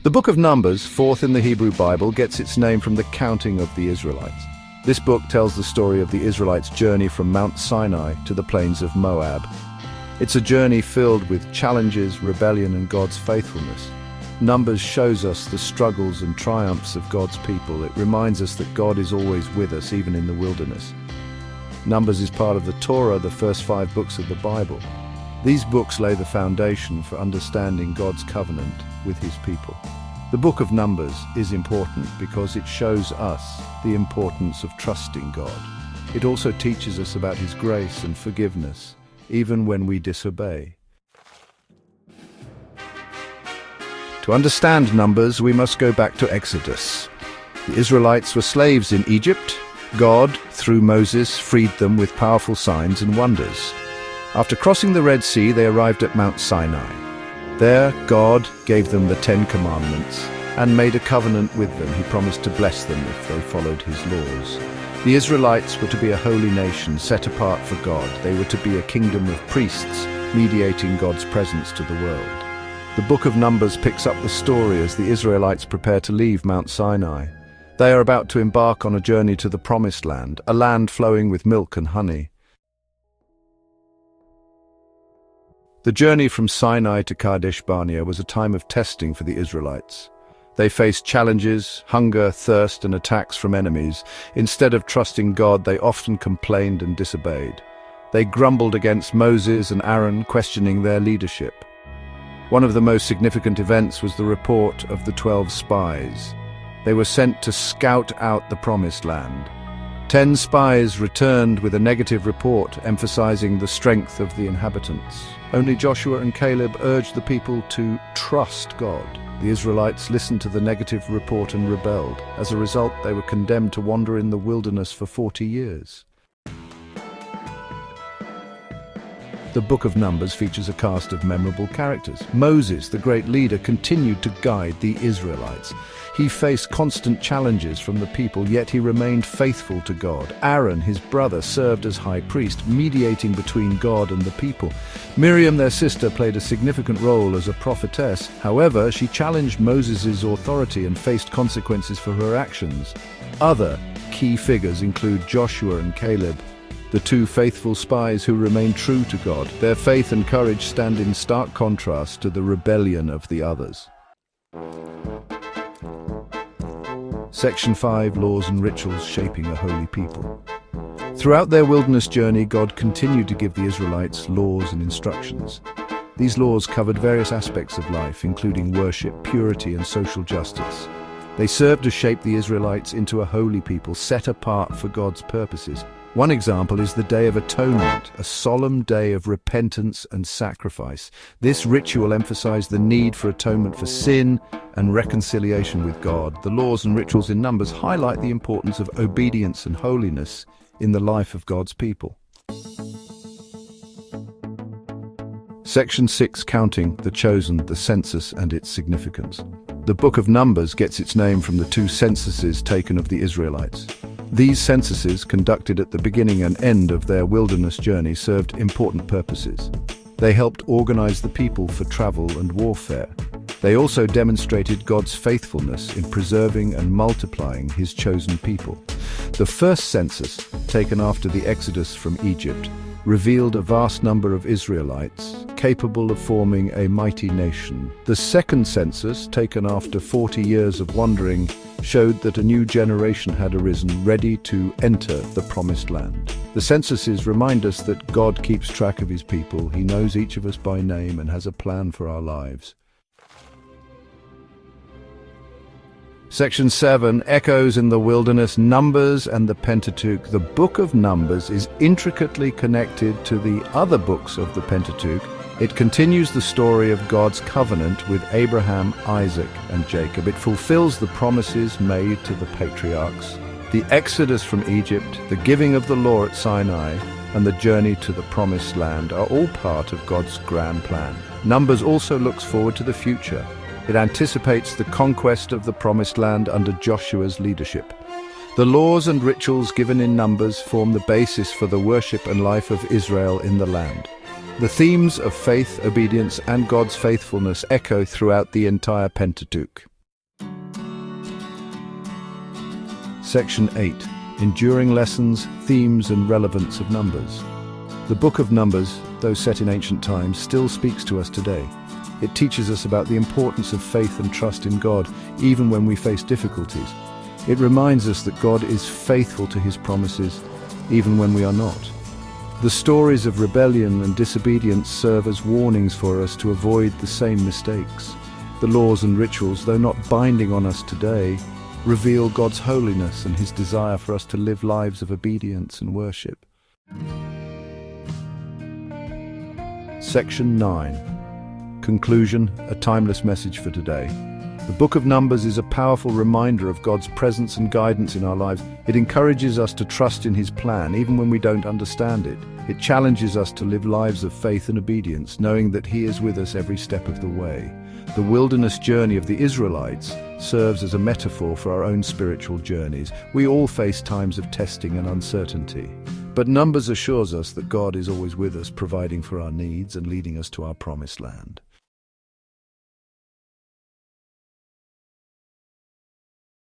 The book of Numbers, fourth in the Hebrew Bible, gets its name from the counting of the Israelites. This book tells the story of the Israelites' journey from Mount Sinai to the plains of Moab. It's a journey filled with challenges, rebellion, and God's faithfulness. Numbers shows us the struggles and triumphs of God's people. It reminds us that God is always with us, even in the wilderness. Numbers is part of the Torah, the first 5 books of the Bible. These books lay the foundation for understanding God's covenant with his people. The book of Numbers is important because it shows us the importance of trusting God. It also teaches us about his grace and forgiveness, even when we disobey. To understand Numbers, we must go back to Exodus. The Israelites were slaves in Egypt. God, through Moses, freed them with powerful signs and wonders. After crossing the Red Sea, they arrived at Mount Sinai. There, God gave them the 10 Commandments and made a covenant with them. He promised to bless them if they followed his laws. The Israelites were to be a holy nation set apart for God. They were to be a kingdom of priests, mediating God's presence to the world. The book of Numbers picks up the story as the Israelites prepare to leave Mount Sinai. They are about to embark on a journey to the Promised Land, a land flowing with milk and honey. The journey from Sinai to Kadesh Barnea was a time of testing for the Israelites. They faced challenges, hunger, thirst, and attacks from enemies. Instead of trusting God, they often complained and disobeyed. They grumbled against Moses and Aaron, questioning their leadership. One of the most significant events was the report of the 12 spies. They were sent to scout out the Promised Land. 10 spies returned with a negative report, emphasizing the strength of the inhabitants. Only Joshua and Caleb urged the people to trust God. The Israelites listened to the negative report and rebelled. As a result, they were condemned to wander in the wilderness for 40 years. The book of Numbers features a cast of memorable characters. Moses, the great leader, continued to guide the Israelites. He faced constant challenges from the people, yet he remained faithful to God. Aaron, his brother, served as high priest, mediating between God and the people. Miriam, their sister, played a significant role as a prophetess. However, she challenged Moses' authority and faced consequences for her actions. Other key figures include Joshua and Caleb, the 2 faithful spies who remained true to God. Their faith and courage stand in stark contrast to the rebellion of the others. Section 5, Laws and Rituals Shaping a Holy People. Throughout their wilderness journey, God continued to give the Israelites laws and instructions. These laws covered various aspects of life, including worship, purity, and social justice. They served to shape the Israelites into a holy people, set apart for God's purposes. One example is the Day of Atonement, a solemn day of repentance and sacrifice. This ritual emphasized the need for atonement for sin and reconciliation with God. The laws and rituals in Numbers highlight the importance of obedience and holiness in the life of God's people. Section 6, Counting the Chosen, the Census and its Significance. The book of Numbers gets its name from the 2 censuses taken of the Israelites. These censuses, conducted at the beginning and end of their wilderness journey, served important purposes. They helped organize the people for travel and warfare. They also demonstrated God's faithfulness in preserving and multiplying his chosen people. The first census, taken after the Exodus from Egypt, revealed a vast number of Israelites capable of forming a mighty nation. The second census, taken after 40 years of wandering, showed that a new generation had arisen, ready to enter the Promised Land. The censuses remind us that God keeps track of his people. He knows each of us by name and has a plan for our lives. Section 7, Echoes in the Wilderness, Numbers and the Pentateuch. The book of Numbers is intricately connected to the other books of the Pentateuch. It continues the story of God's covenant with Abraham, Isaac, and Jacob. It fulfills the promises made to the patriarchs. The Exodus from Egypt, the giving of the law at Sinai, and the journey to the Promised Land are all part of God's grand plan. Numbers also looks forward to the future. It anticipates the conquest of the Promised Land under Joshua's leadership. The laws and rituals given in Numbers form the basis for the worship and life of Israel in the land. The themes of faith, obedience, and God's faithfulness echo throughout the entire Pentateuch. Section 8. Enduring lessons, themes and relevance of Numbers. The Book of Numbers, though set in ancient times, still speaks to us today. It teaches us about the importance of faith and trust in God, even when we face difficulties. It reminds us that God is faithful to his promises, even when we are not. The stories of rebellion and disobedience serve as warnings for us to avoid the same mistakes. The laws and rituals, though not binding on us today, reveal God's holiness and his desire for us to live lives of obedience and worship. Section 9. Conclusion, a timeless message for today. The Book of Numbers is a powerful reminder of God's presence and guidance in our lives. It encourages us to trust in his plan, even when we don't understand it. It challenges us to live lives of faith and obedience, knowing that he is with us every step of the way. The wilderness journey of the Israelites serves as a metaphor for our own spiritual journeys. We all face times of testing and uncertainty. But Numbers assures us that God is always with us, providing for our needs and leading us to our promised land.